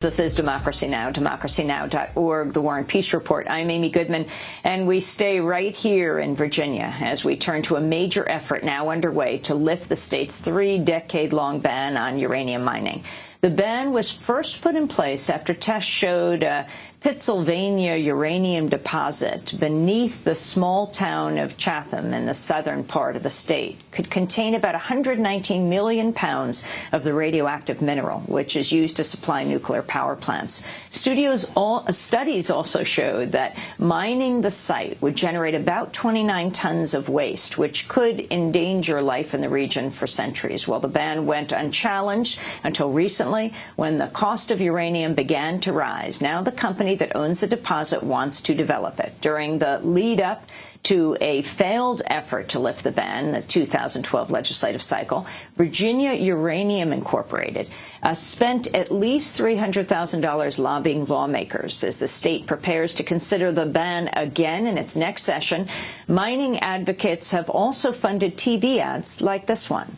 This is Democracy Now!, democracynow.org, The War and Peace Report. I'm Amy Goodman, and we stay right here in Virginia as we turn to a major effort now underway to lift the state's 3-decade-long ban on uranium mining. The ban was first put in place after tests showed a Pennsylvania uranium deposit beneath the small town of Chatham in the southern part of the state could contain about 119 million pounds of the radioactive mineral, which is used to supply nuclear power plants. Studies also showed that mining the site would generate about 29 tons of waste, which could endanger life in the region for centuries. Well, the ban went unchallenged until recently, when the cost of uranium began to rise. Now the company that owns the deposit wants to develop it. During the lead-up to a failed effort to lift the ban, the 2012 legislative cycle, Virginia Uranium Incorporated spent at least $300,000 lobbying lawmakers as the state prepares to consider the ban again in its next session. Mining advocates have also funded TV ads like this one.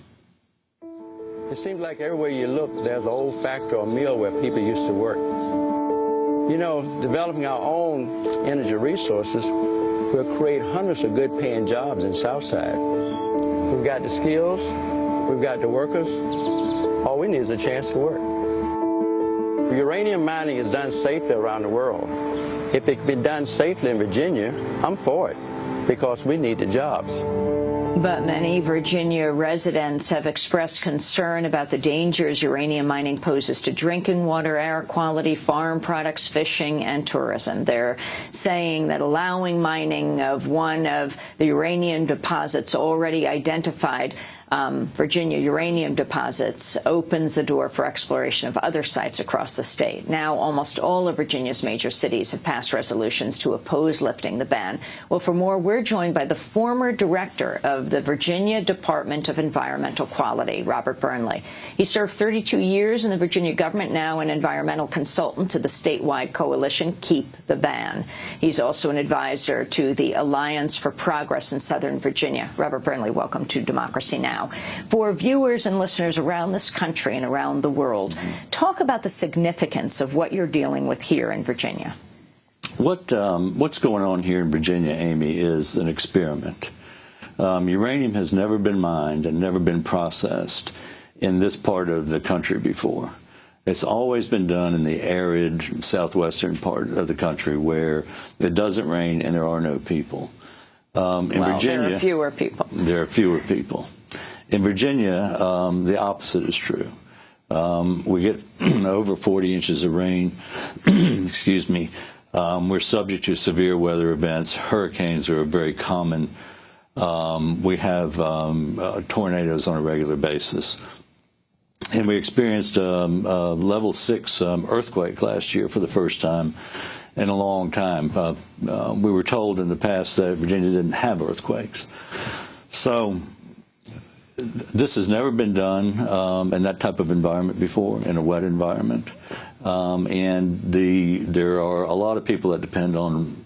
It seems like everywhere you look, there's an old factory or mill where people used to work. You know, developing our own energy resources will create hundreds of good-paying jobs in Southside. We've got the skills, we've got the workers. All we need is a chance to work. Uranium mining is done safely around the world. If it can be done safely in Virginia, I'm for it, because we need the jobs. But many Virginia residents have expressed concern about the dangers uranium mining poses to drinking water, air quality, farm products, fishing, and tourism. They're saying that allowing mining of one of the uranium deposits already identified, Virginia uranium deposits, opens the door for exploration of other sites across the state. Now, almost all of Virginia's major cities have passed resolutions to oppose lifting the ban. Well, for more, we're joined by the former director of the Virginia Department of Environmental Quality, Robert Burnley. He served 32 years in the Virginia government, now an environmental consultant to the statewide coalition Keep the Ban. He's also an advisor to the Alliance for Progress in Southern Virginia. Robert Burnley, welcome to Democracy Now! For viewers and listeners around this country and around the world, talk about the significance of what you're dealing with here in Virginia. What's going on here in Virginia, Amy, is an experiment. Uranium has never been mined and never been processed in this part of the country before. It's always been done in the arid southwestern part of the country where it doesn't rain and there are no people. In Virginia, there are fewer people. There are fewer people. In Virginia, the opposite is true. We get over 40 inches of rain. Excuse me. We're subject to severe weather events. Hurricanes are very common. We have tornadoes on a regular basis. And we experienced a level 6 earthquake last year for the first time in a long time. We were told in the past that Virginia didn't have earthquakes. So this has never been done in that type of environment before, in a wet environment. And there are a lot of people that depend on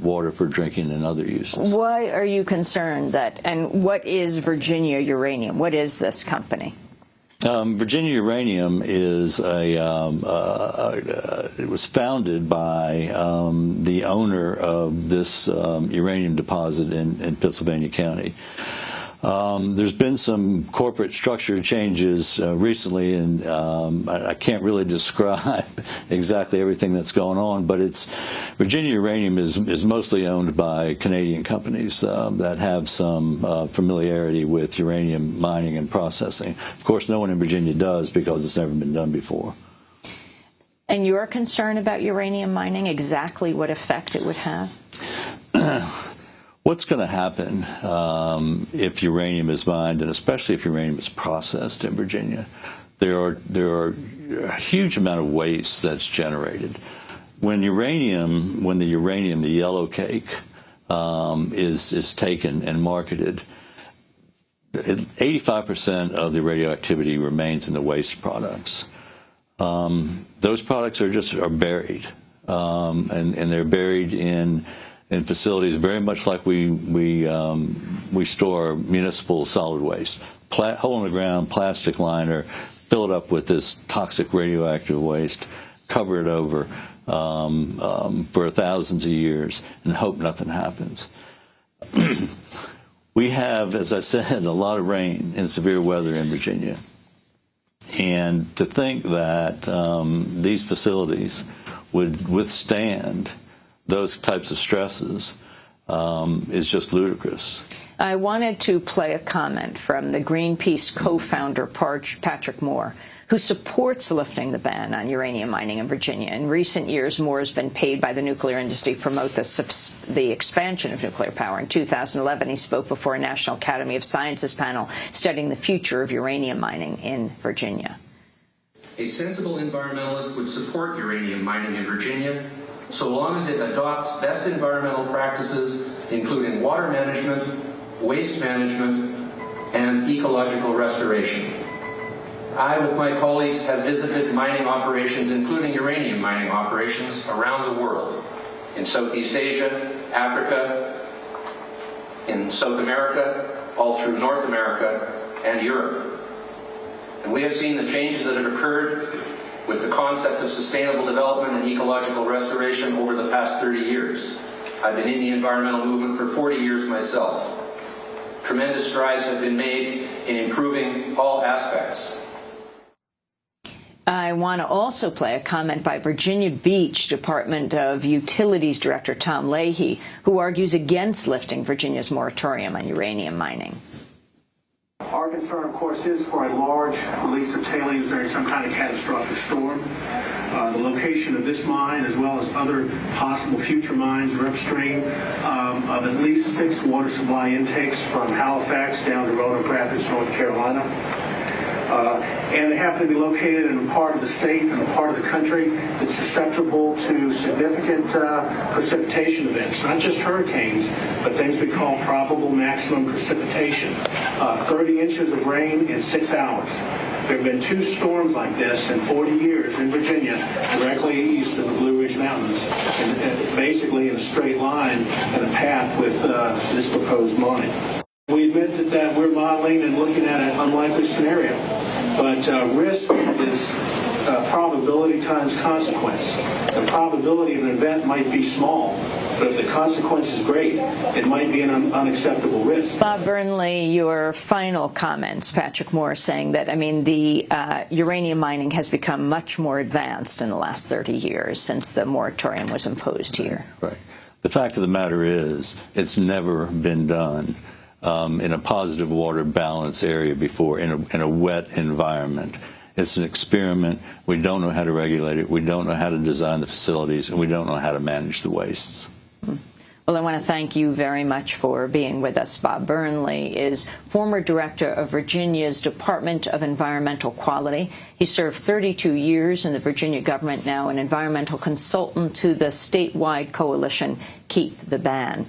water for drinking and other uses. Why are you concerned that, and what is Virginia Uranium? What is this company? Virginia Uranium is it was founded by the owner of this uranium deposit in Pennsylvania County. There's been some corporate structure changes recently, and I can't really describe exactly everything that's going on, but Virginia Uranium is mostly owned by Canadian companies that have some familiarity with uranium mining and processing. Of course, no one in Virginia does because it's never been done before. And you're concerned about uranium mining, exactly what effect it would have? What's going to happen if uranium is mined, and especially if uranium is processed in Virginia? There are a huge amount of waste that's generated. When the yellow cake, is taken and marketed, 85% of the radioactivity remains in the waste products. Those products are buried, and they're buried in facilities very much like we store municipal solid waste. Hole in the ground, plastic liner, fill it up with this toxic radioactive waste, cover it over for thousands of years and hope nothing happens. We have, as I said, a lot of rain and severe weather in Virginia. And to think that these facilities would withstand those types of stresses is just ludicrous. I wanted to play a comment from the Greenpeace co-founder Patrick Moore, who supports lifting the ban on uranium mining in Virginia. In recent years, Moore has been paid by the nuclear industry to promote the expansion of nuclear power. In 2011, he spoke before a National Academy of Sciences panel studying the future of uranium mining in Virginia. A sensible environmentalist would support uranium mining in Virginia so long as it adopts best environmental practices, including water management, waste management, and ecological restoration. I, with my colleagues, have visited mining operations, including uranium mining operations, around the world, in Southeast Asia, Africa, in South America, all through North America, and Europe. And we have seen the changes that have occurred with the concept of sustainable development and ecological restoration over the past 30 years. I've been in the environmental movement for 40 years myself. Tremendous strides have been made in improving all aspects. I want to also play a comment by Virginia Beach Department of Utilities Director Tom Leahy, who argues against lifting Virginia's moratorium on uranium mining. Our concern, of course, is for a large release of tailings during some kind of catastrophic storm. The location of this mine, as well as other possible future mines, are upstream of at least 6 water supply intakes from Halifax down to Roanoke Rapids, North Carolina. And they happen to be located in a part of the state and a part of the country that's susceptible to significant precipitation events, not just hurricanes, but things we call probable maximum precipitation. 30 inches of rain in 6 hours. There have been 2 storms like this in 40 years in Virginia, directly east of the Blue Ridge Mountains, and basically in a straight line and a path with this proposed mine. We admit that we're modeling and looking at an unlikely scenario, but risk is probability times consequence. The probability of an event might be small, but if the consequence is great, it might be an unacceptable risk. Bob Burnley, your final comments. Patrick Moore saying that, I mean, the uranium mining has become much more advanced in the last 30 years since the moratorium was imposed here. Right. The fact of the matter is, it's never been done in a positive water balance area before, in a wet environment. It's an experiment. We don't know how to regulate it. We don't know how to design the facilities, and we don't know how to manage the wastes. Well, I want to thank you very much for being with us. Bob Burnley is former director of Virginia's Department of Environmental Quality. He served 32 years in the Virginia government, now an environmental consultant to the statewide coalition Keep the Ban.